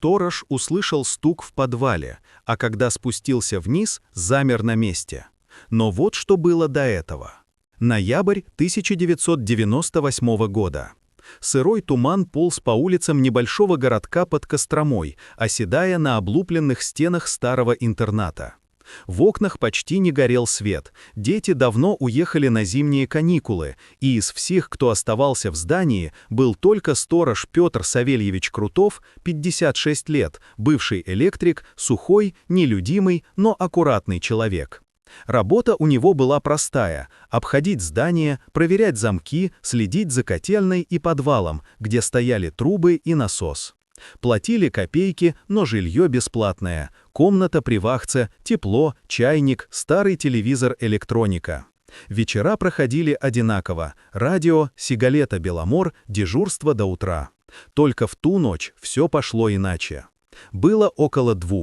Сторож услышал стук в подвале, а когда спустился вниз, замер на месте. Но вот что было до этого. Ноябрь 1998 года. Сырой туман полз по улицам небольшого городка под Костромой, оседая на облупленных стенах старого интерната. В окнах почти не горел свет, дети давно уехали на зимние каникулы, и из всех, кто оставался в здании, был только сторож Петр Савельевич Крутов, 56 лет, бывший электрик, сухой, нелюдимый, но аккуратный человек. Работа у него была простая – обходить здание, проверять замки, следить за котельной и подвалом, где стояли трубы и насос. Платили копейки, но жилье бесплатное, комната при вахте, тепло, чайник, старый телевизор, электроника. Вечера проходили одинаково – радио, сигалета «Беломор», дежурство до утра. Только в ту ночь все пошло иначе. Было около 2.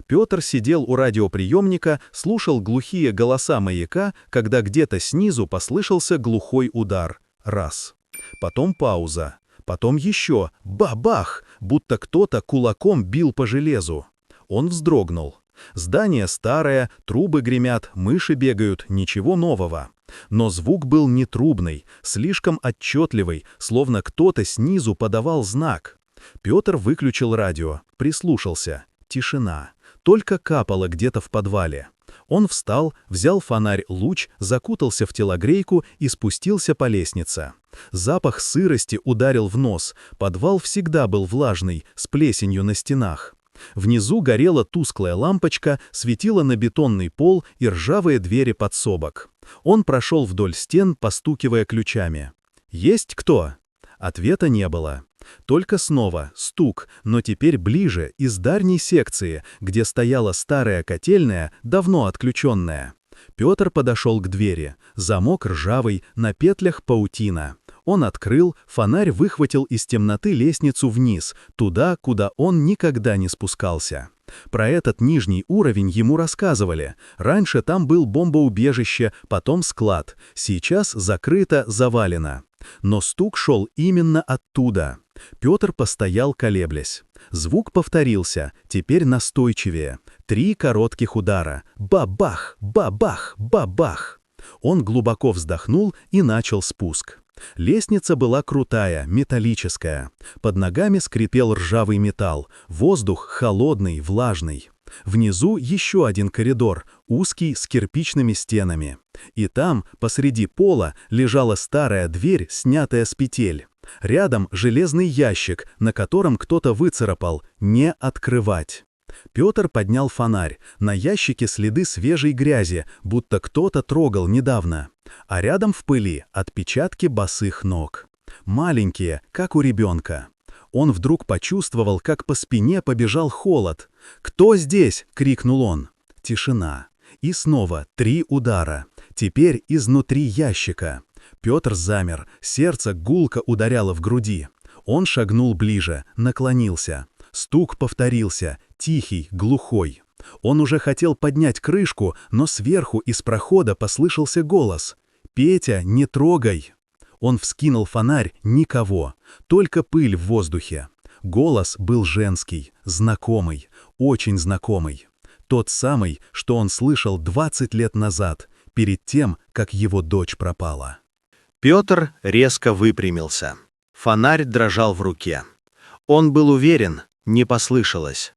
Петр сидел у радиоприемника, слушал глухие голоса маяка, когда где-то снизу послышался глухой удар. Раз. Потом пауза. Потом еще бабах, будто кто-то кулаком бил по железу. Он вздрогнул. Здание старое, трубы гремят, мыши бегают, ничего нового. Но звук был не трубный, слишком отчетливый, словно кто-то снизу подавал знак. Петр выключил радио, прислушался. Тишина. Только капало где-то в подвале. Он встал, взял фонарь-луч, закутался в телогрейку и спустился по лестнице. Запах сырости ударил в нос, подвал всегда был влажный, с плесенью на стенах. Внизу горела тусклая лампочка, светила на бетонный пол и ржавые двери подсобок. Он прошел вдоль стен, постукивая ключами. «Есть кто?» Ответа не было. Только снова стук, но теперь ближе, из дальней секции, где стояла старая котельная, давно отключенная. Петр подошел к двери. Замок ржавый, на петлях паутина. Он открыл, фонарь выхватил из темноты лестницу вниз, туда, куда он никогда не спускался. Про этот нижний уровень ему рассказывали. Раньше там был бомбоубежище, потом склад. Сейчас закрыто, завалено. Но стук шел именно оттуда. Петр постоял, колеблясь. Звук повторился, теперь настойчивее. 3 коротких удара. Бабах, бабах, бабах. Он глубоко вздохнул и начал спуск. Лестница была крутая, металлическая. Под ногами скрипел ржавый металл. Воздух холодный, влажный. Внизу еще один коридор, узкий, с кирпичными стенами. И там, посреди пола, лежала старая дверь, снятая с петель. Рядом железный ящик, на котором кто-то выцарапал «Не открывать». Петр поднял фонарь. На ящике следы свежей грязи, будто кто-то трогал недавно. А рядом в пыли отпечатки босых ног. Маленькие, как у ребенка. Он вдруг почувствовал, как по спине побежал холод. «Кто здесь?» — крикнул он. Тишина. И снова 3 удара. Теперь изнутри ящика. Петр замер, сердце гулко ударяло в груди. Он шагнул ближе, наклонился. Стук повторился, тихий, глухой. Он уже хотел поднять крышку, но сверху из прохода послышался голос. «Петя, не трогай!» Он вскинул фонарь, никого, только пыль в воздухе. Голос был женский, знакомый, очень знакомый. Тот самый, что он слышал 20 лет назад, перед тем, как его дочь пропала. Петр резко выпрямился. Фонарь дрожал в руке. Он был уверен, не послышалось.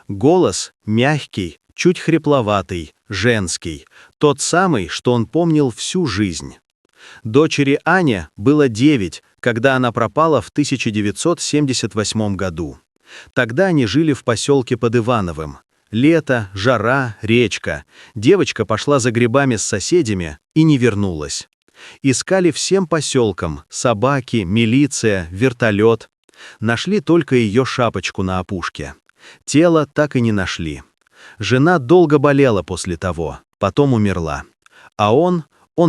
Голос мягкий, чуть хрипловатый, женский, тот самый, что он помнил всю жизнь. Дочери Ане было 9, когда она пропала в 1978 году. Тогда они жили в поселке под Ивановым. Лето, жара, речка. Девочка пошла за грибами с соседями и не вернулась. Искали всем поселком: собаки, милиция, вертолет. Нашли только ее шапочку на опушке. Тело так и не нашли. Жена долго болела после того, потом умерла. А он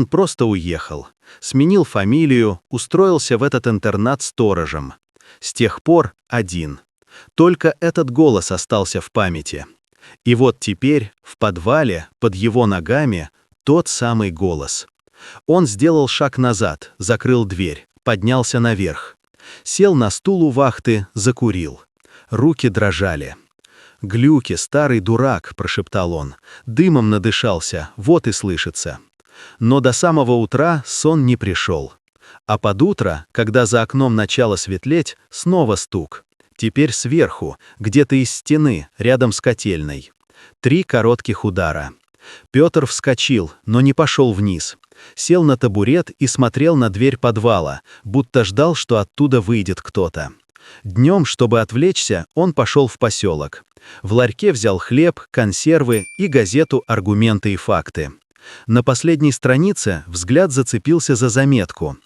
просто уехал. Сменил фамилию, устроился в этот интернат сторожем. С тех пор один. Только этот голос остался в памяти. И вот теперь, в подвале, под его ногами, тот самый голос. Он сделал шаг назад, закрыл дверь, поднялся наверх. Сел на стул у вахты, закурил. Руки дрожали. «Глюки, старый дурак», — прошептал он. «Дымом надышался, вот и слышится». Но до самого утра сон не пришел. А под утро, когда за окном начало светлеть, снова стук. Теперь сверху, где-то из стены, рядом с котельной. 3 коротких удара. Петр вскочил, но не пошел вниз. Сел на табурет и смотрел на дверь подвала, будто ждал, что оттуда выйдет кто-то. Днем, чтобы отвлечься, он пошел в поселок. В ларьке взял хлеб, консервы и газету «Аргументы и факты». На последней странице взгляд зацепился за заметку.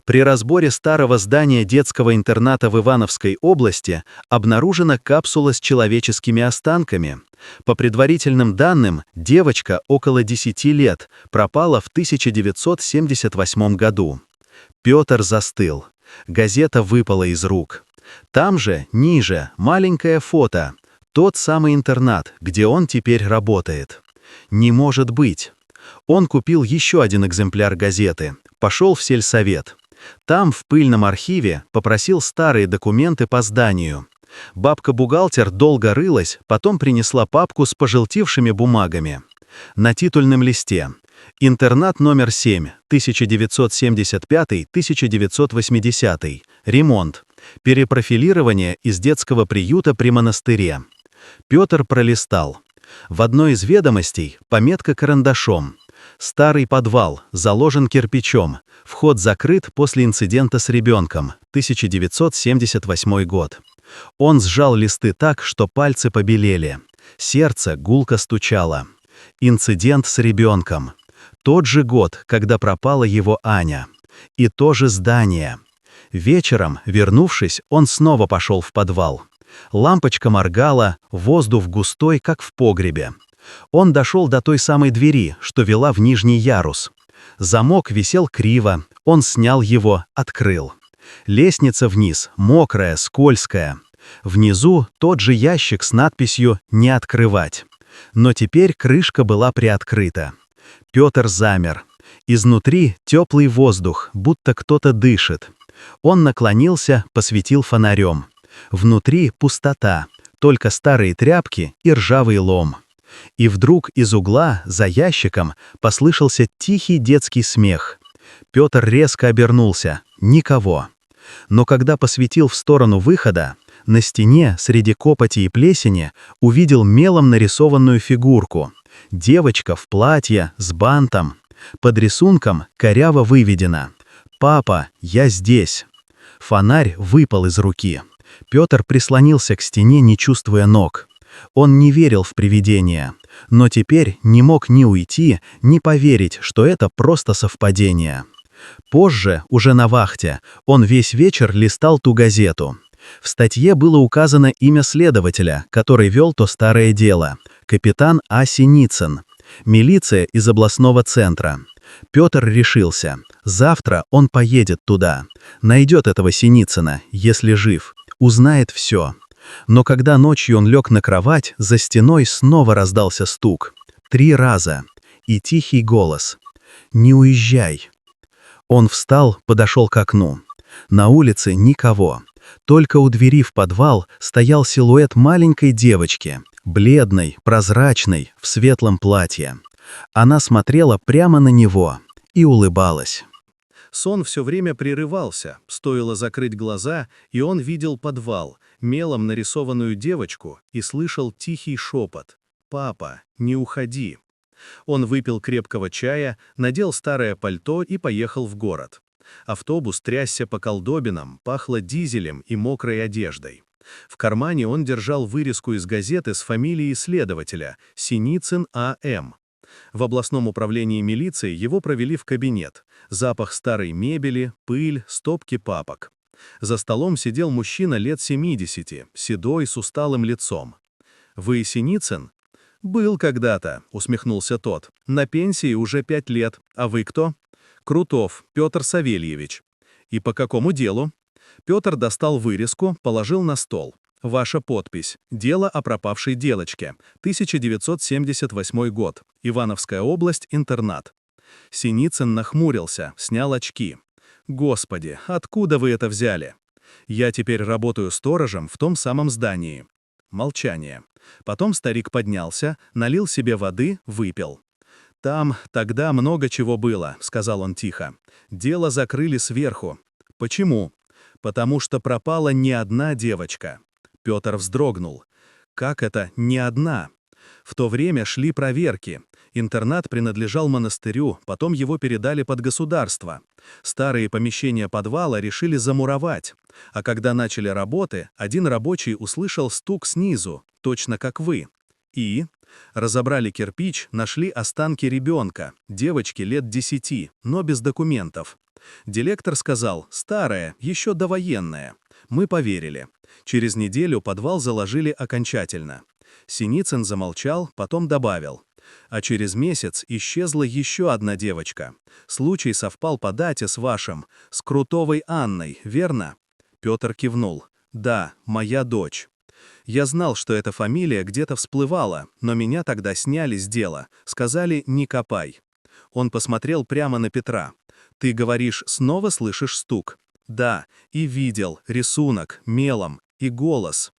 При разборе старого здания детского интерната в Ивановской области обнаружена капсула с человеческими останками. По предварительным данным, девочка около 10 лет пропала в 1978 году. Петр застыл. Газета выпала из рук. Там же, ниже, маленькое фото. Тот самый интернат, где он теперь работает. Не может быть. Он купил еще один экземпляр газеты, пошел в сельсовет. Там, в пыльном архиве, попросил старые документы по зданию. Бабка-бухгалтер долго рылась, потом принесла папку с пожелтевшими бумагами. На титульном листе: «Интернат номер 7, 1975-1980, ремонт, перепрофилирование из детского приюта при монастыре». Петр пролистал. В одной из ведомостей пометка карандашом: «Старый подвал, заложен кирпичом, вход закрыт после инцидента с ребенком, 1978 год». Он сжал листы так, что пальцы побелели. Сердце гулко стучало. Инцидент с ребенком. Тот же год, когда пропала его Аня. И то же здание. Вечером, вернувшись, он снова пошел в подвал. Лампочка моргала, воздух густой, как в погребе. Он дошел до той самой двери, что вела в нижний ярус. Замок висел криво, он снял его, открыл. Лестница вниз, мокрая, скользкая. Внизу тот же ящик с надписью «Не открывать». Но теперь крышка была приоткрыта. Петр замер. Изнутри теплый воздух, будто кто-то дышит. Он наклонился, посветил фонарем. Внутри пустота, только старые тряпки и ржавый лом. И вдруг из угла, за ящиком, послышался тихий детский смех. Петр резко обернулся. Никого. Но когда посветил в сторону выхода, на стене, среди копоти и плесени, увидел мелом нарисованную фигурку. Девочка в платье, с бантом. Под рисунком коряво выведено: «Папа, я здесь». Фонарь выпал из руки. Петр прислонился к стене, не чувствуя ног. Он не верил в привидения, но теперь не мог ни уйти, ни поверить, что это просто совпадение. Позже, уже на вахте, он весь вечер листал ту газету. В статье было указано имя следователя, который вел то старое дело — капитан А. Синицын, милиция из областного центра. Петр решился. Завтра он поедет туда, найдет этого Синицына, если жив, узнает все. Но когда ночью он лег на кровать, за стеной снова раздался стук. 3 раза. И тихий голос: «Не уезжай». Он встал, подошел к окну. На улице никого. Только у двери в подвал стоял силуэт маленькой девочки, бледной, прозрачной, в светлом платье. Она смотрела прямо на него и улыбалась. Сон все время прерывался, стоило закрыть глаза, и он видел подвал, мелом нарисованную девочку, и слышал тихий шепот: «Папа, не уходи». Он выпил крепкого чая, надел старое пальто и поехал в город. Автобус трясся по колдобинам, пахло дизелем и мокрой одеждой. В кармане он держал вырезку из газеты с фамилией следователя — Синицын А.М. В областном управлении милиции его провели в кабинет. Запах старой мебели, пыль, стопки папок. За столом сидел мужчина лет 70, седой, с усталым лицом. «Вы Синицын?» «Был когда-то», — усмехнулся тот. «На пенсии уже 5 лет. А вы кто?» «Крутов Петр Савельевич». «И по какому делу?» Петр достал вырезку, положил на стол. «Ваша подпись. Дело о пропавшей девочке. 1978 год. Ивановская область, интернат». Синицын нахмурился, снял очки. «Господи, откуда вы это взяли?» Я теперь работаю сторожем в том самом здании. Молчание. Потом старик поднялся, налил себе воды, выпил. «Там тогда много чего было», — сказал он тихо. «Дело закрыли сверху». «Почему?» «Потому что пропала не одна девочка». Петр вздрогнул. «Как это не одна?» В то время шли проверки. Интернат принадлежал монастырю, потом его передали под государство. Старые помещения подвала решили замуровать. А когда начали работы, один рабочий услышал стук снизу, точно как вы. И разобрали кирпич, нашли останки ребенка, девочки лет 10, но без документов. Директор сказал: «Старая, еще довоенная». Мы поверили. Через неделю подвал заложили окончательно. Синицын замолчал, потом добавил: «А через месяц исчезла еще одна девочка. Случай совпал по дате с вашим, с Крутовой Анной, верно?» Петр кивнул. «Да, моя дочь». Я знал, что эта фамилия где-то всплывала, но меня тогда сняли с дела, сказали: «Не копай». Он посмотрел прямо на Петра. «Ты говоришь, снова слышишь стук?» «Да, и видел, рисунок, мелом, и голос».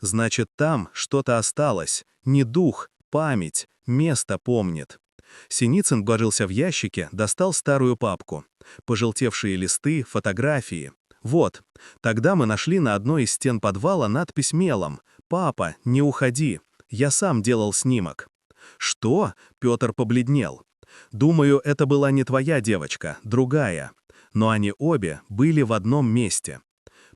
«Значит, там что-то осталось, не дух, память, место помнит». Синицын порылся в ящике, достал старую папку. Пожелтевшие листы, фотографии. Вот, тогда мы нашли на одной из стен подвала надпись мелом: «Папа, не уходи». Я сам делал снимок. «Что?» — Петр побледнел. «Думаю, это была не твоя девочка, другая. Но они обе были в одном месте.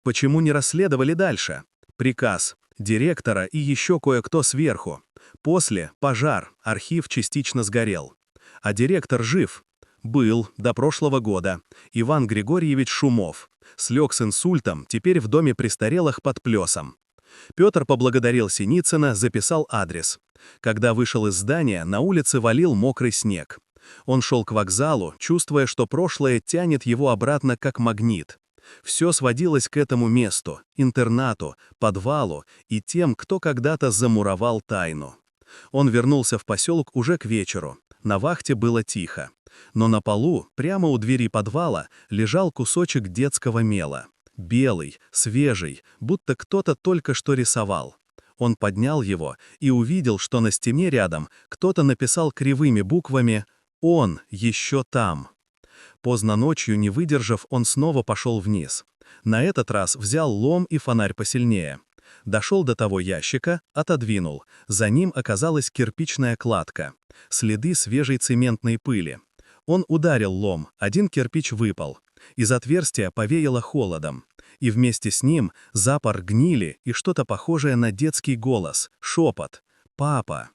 Почему не расследовали дальше? Приказ директора и еще кое-кто сверху. После — пожар, архив частично сгорел. А директор жив. Был до прошлого года. Иван Григорьевич Шумов. Слег с инсультом, теперь в доме престарелых под Плесом». Петр поблагодарил Синицына, записал адрес. Когда вышел из здания, на улице валил мокрый снег. Он шел к вокзалу, чувствуя, что прошлое тянет его обратно как магнит. Все сводилось к этому месту, интернату, подвалу и тем, кто когда-то замуровал тайну. Он вернулся в поселок уже к вечеру. На вахте было тихо. Но на полу, прямо у двери подвала, лежал кусочек детского мела. Белый, свежий, будто кто-то только что рисовал. Он поднял его и увидел, что на стене рядом кто-то написал кривыми буквами: «Он еще там». Поздно ночью, не выдержав, он снова пошел вниз. На этот раз взял лом и фонарь посильнее. Дошел до того ящика, отодвинул. За ним оказалась кирпичная кладка. Следы свежей цементной пыли. Он ударил лом, один кирпич выпал. Из отверстия повеяло холодом. И вместе с ним запах гнили и что-то похожее на детский голос, шепот: «Папа».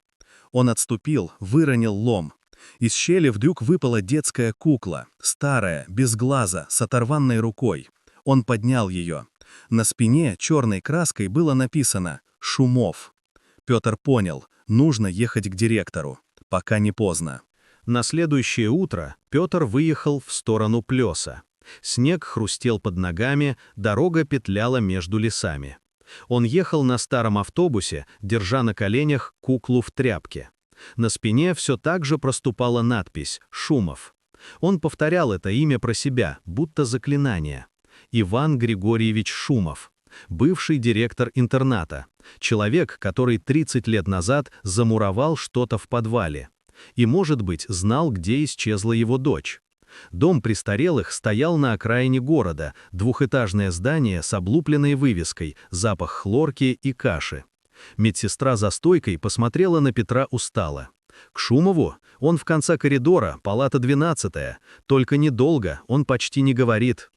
Он отступил, выронил лом. Из щели вдруг выпала детская кукла, старая, без глаза, с оторванной рукой. Он поднял ее. На спине черной краской было написано «Шумов». Петр понял, нужно ехать к директору, пока не поздно. На следующее утро Петр выехал в сторону Плеса. Снег хрустел под ногами, дорога петляла между лесами. Он ехал на старом автобусе, держа на коленях куклу в тряпке. На спине все так же проступала надпись «Шумов». Он повторял это имя про себя, будто заклинание. Иван Григорьевич Шумов, бывший директор интерната, человек, который 30 лет назад замуровал что-то в подвале. И, может быть, знал, где исчезла его дочь. Дом престарелых стоял на окраине города, двухэтажное здание с облупленной вывеской, запах хлорки и каши. Медсестра за стойкой посмотрела на Петра устало. К Шумову? Он в конце коридора, палата 12-я. Только недолго, он почти не говорит.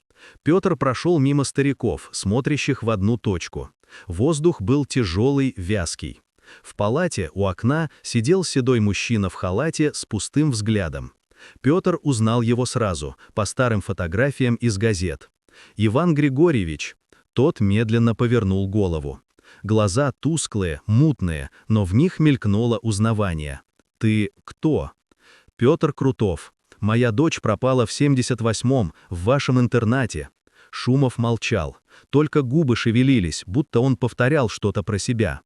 Петр прошел мимо стариков, смотрящих в одну точку. Воздух был тяжелый, вязкий. В палате у окна сидел седой мужчина в халате с пустым взглядом. Петр узнал его сразу, по старым фотографиям из газет. Иван Григорьевич. Тот медленно повернул голову. Глаза тусклые, мутные, но в них мелькнуло узнавание. «Ты кто?» «Петр Крутов. Моя дочь пропала в 78-м, в вашем интернате». Шумов молчал. Только губы шевелились, будто он повторял что-то про себя.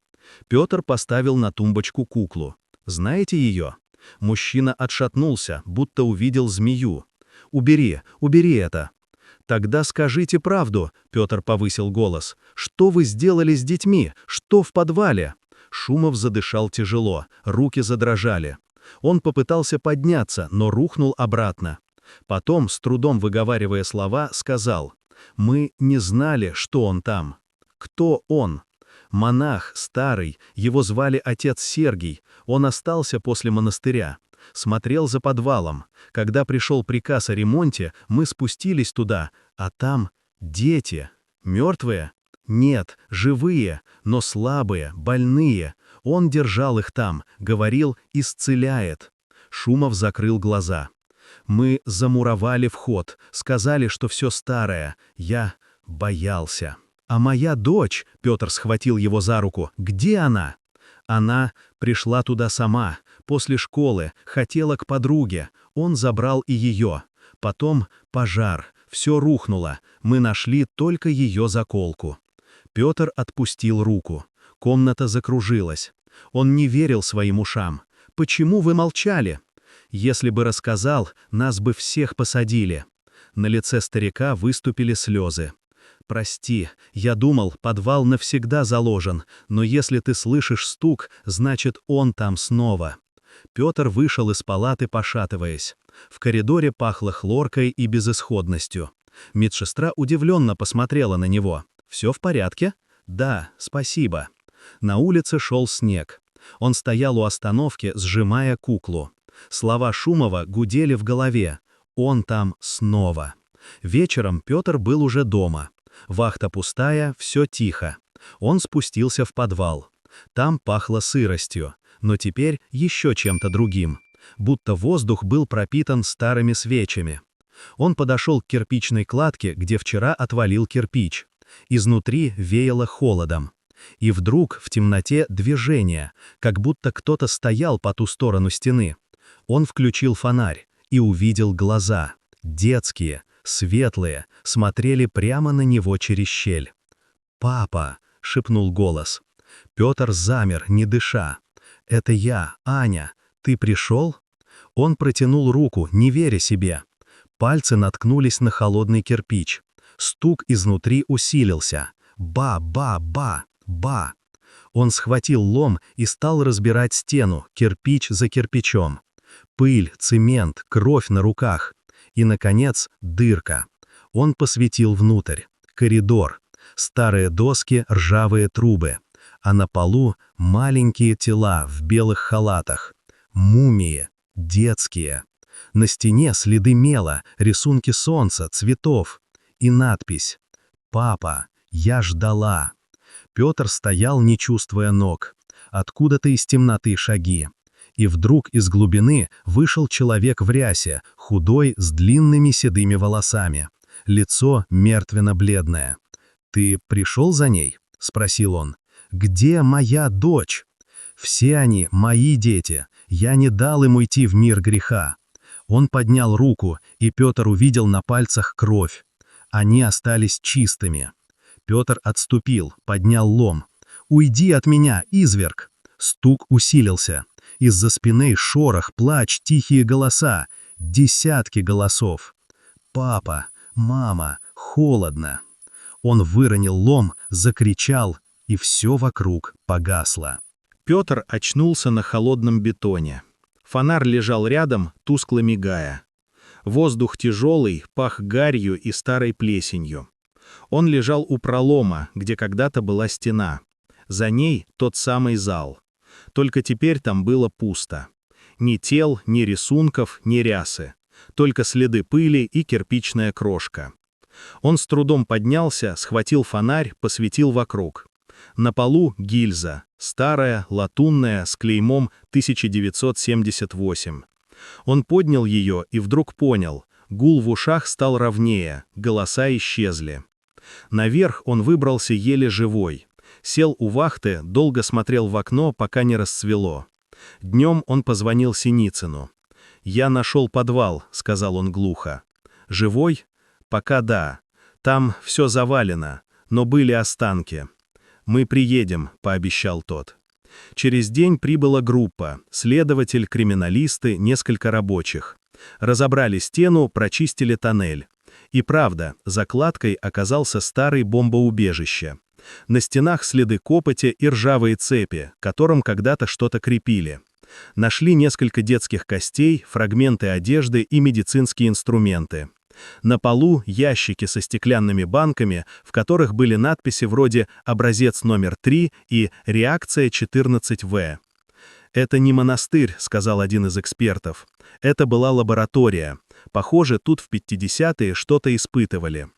Петр поставил на тумбочку куклу. «Знаете ее?» Мужчина отшатнулся, будто увидел змею. «Убери, убери это». «Тогда скажите правду», — Петр повысил голос. «Что вы сделали с детьми? Что в подвале?» Шумов задышал тяжело, руки задрожали. Он попытался подняться, но рухнул обратно. Потом, с трудом выговаривая слова, сказал: «Мы не знали, что он там». «Кто он?» «Монах, старый, его звали отец Сергий, он остался после монастыря. Смотрел за подвалом. Когда пришел приказ о ремонте, мы спустились туда, а там дети. Мертвые? Нет, живые, но слабые, больные. Он держал их там, говорил, исцеляет». Шумов закрыл глаза. «Мы замуровали вход, сказали, что все старое. Я боялся. А моя дочь», — Петр схватил его за руку, — «где она?» «Она пришла туда сама, после школы, хотела к подруге. Он забрал и ее. Потом пожар, все рухнуло, мы нашли только ее заколку». Петр отпустил руку. Комната закружилась. Он не верил своим ушам. «Почему вы молчали?» «Если бы рассказал, нас бы всех посадили». На лице старика выступили слезы. «Прости, я думал, подвал навсегда заложен, но если ты слышишь стук, значит, он там снова». Петр вышел из палаты, пошатываясь. В коридоре пахло хлоркой и безысходностью. Медсестра удивленно посмотрела на него. «Все в порядке?» «Да, спасибо». На улице шел снег. Он стоял у остановки, сжимая куклу. Слова Шумова гудели в голове. Он там снова. Вечером Петр был уже дома. Вахта пустая, все тихо. Он спустился в подвал. Там пахло сыростью, но теперь еще чем-то другим. Будто воздух был пропитан старыми свечами. Он подошел к кирпичной кладке, где вчера отвалил кирпич. Изнутри веяло холодом. И вдруг в темноте движение, как будто кто-то стоял по ту сторону стены. Он включил фонарь и увидел глаза. Детские, светлые, смотрели прямо на него через щель. «Папа!» — шепнул голос. Петр замер, не дыша. «Это я, Аня. Ты пришел?» Он протянул руку, не веря себе. Пальцы наткнулись на холодный кирпич. Стук изнутри усилился. Ба-ба-ба! Ба! Он схватил лом и стал разбирать стену, кирпич за кирпичом. Пыль, цемент, кровь на руках. И, наконец, дырка. Он посветил внутрь. Коридор. Старые доски, ржавые трубы. А на полу маленькие тела в белых халатах. Мумии. Детские. На стене следы мела, рисунки солнца, цветов. И надпись: «Папа, я ждала». Петр стоял, не чувствуя ног. Откуда-то из темноты шаги. И вдруг из глубины вышел человек в рясе, худой, с длинными седыми волосами. Лицо мертвенно-бледное. «Ты пришел за ней?» — спросил он. «Где моя дочь?» «Все они мои дети. Я не дал им уйти в мир греха». Он поднял руку, и Петр увидел на пальцах кровь. Они остались чистыми. Петр отступил, поднял лом. «Уйди от меня, изверг!» Стук усилился. Из-за спины шорох, плач, тихие голоса. Десятки голосов. «Папа! Мама! Холодно!» Он выронил лом, закричал, и все вокруг погасло. Петр очнулся на холодном бетоне. Фонарь лежал рядом, тускло мигая. Воздух тяжелый, пах гарью и старой плесенью. Он лежал у пролома, где когда-то была стена. За ней тот самый зал. Только теперь там было пусто. Ни тел, ни рисунков, ни рясы. Только следы пыли и кирпичная крошка. Он с трудом поднялся, схватил фонарь, посветил вокруг. На полу гильза, старая, латунная, с клеймом 1978. Он поднял ее и вдруг понял. Гул в ушах стал ровнее, голоса исчезли. Наверх он выбрался еле живой. Сел у вахты, долго смотрел в окно, пока не расцвело. Днем он позвонил Синицыну. «Я нашел подвал», — сказал он глухо. «Живой?» «Пока да. Там все завалено, но были останки». «Мы приедем», — пообещал тот. Через день прибыла группа, следователь, криминалисты, несколько рабочих. Разобрали стену, прочистили тоннель. И правда, закладкой оказался старый бомбоубежище. На стенах следы копоти и ржавые цепи, которым когда-то что-то крепили. Нашли несколько детских костей, фрагменты одежды и медицинские инструменты. На полу ящики со стеклянными банками, в которых были надписи вроде «Образец номер 3» и «Реакция 14В». «Это не монастырь», — сказал один из экспертов. «Это была лаборатория. Похоже, тут в 50-е что-то испытывали».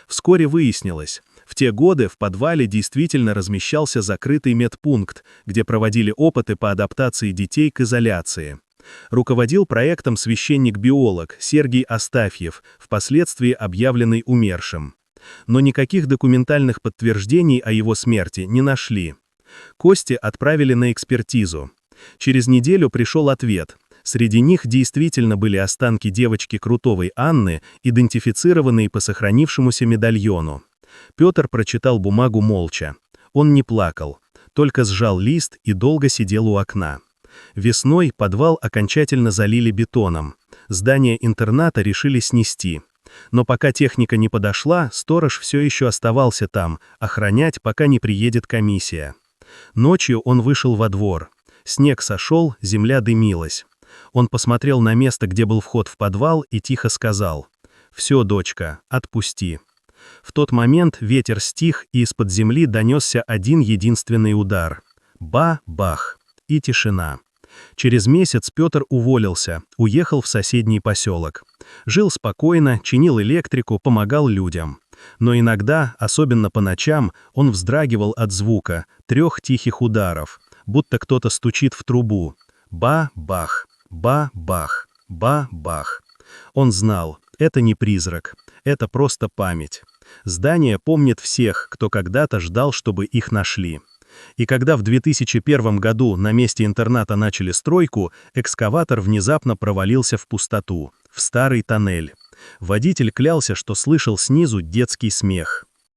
Вскоре выяснилось, в те годы в подвале действительно размещался закрытый медпункт, где проводили опыты по адаптации детей к изоляции. Руководил проектом священник-биолог Сергий Астафьев, впоследствии объявленный умершим. Но никаких документальных подтверждений о его смерти не нашли. Кости отправили на экспертизу. Через неделю пришел ответ. Среди них действительно были останки девочки Крутовой Анны, идентифицированные по сохранившемуся медальону. Петр прочитал бумагу молча. Он не плакал, только сжал лист и долго сидел у окна. Весной подвал окончательно залили бетоном. Здание интерната решили снести. Но пока техника не подошла, сторож все еще оставался там, охранять, пока не приедет комиссия. Ночью он вышел во двор. Снег сошел, земля дымилась. Он посмотрел на место, где был вход в подвал, и тихо сказал: «Все, дочка, отпусти». В тот момент ветер стих, и из-под земли донесся один единственный удар. Ба-бах. И тишина. Через месяц Петр уволился, уехал в соседний поселок. Жил спокойно, чинил электрику, помогал людям. Но иногда, особенно по ночам, он вздрагивал от звука, 3 тихих ударов, будто кто-то стучит в трубу. Ба-бах. Ба-бах, ба-бах. Он знал, это не призрак, это просто память. Здание помнит всех, кто когда-то ждал, чтобы их нашли. И когда в 2001 году на месте интерната начали стройку, экскаватор внезапно провалился в пустоту, в старый тоннель. Водитель клялся, что слышал снизу детский смех.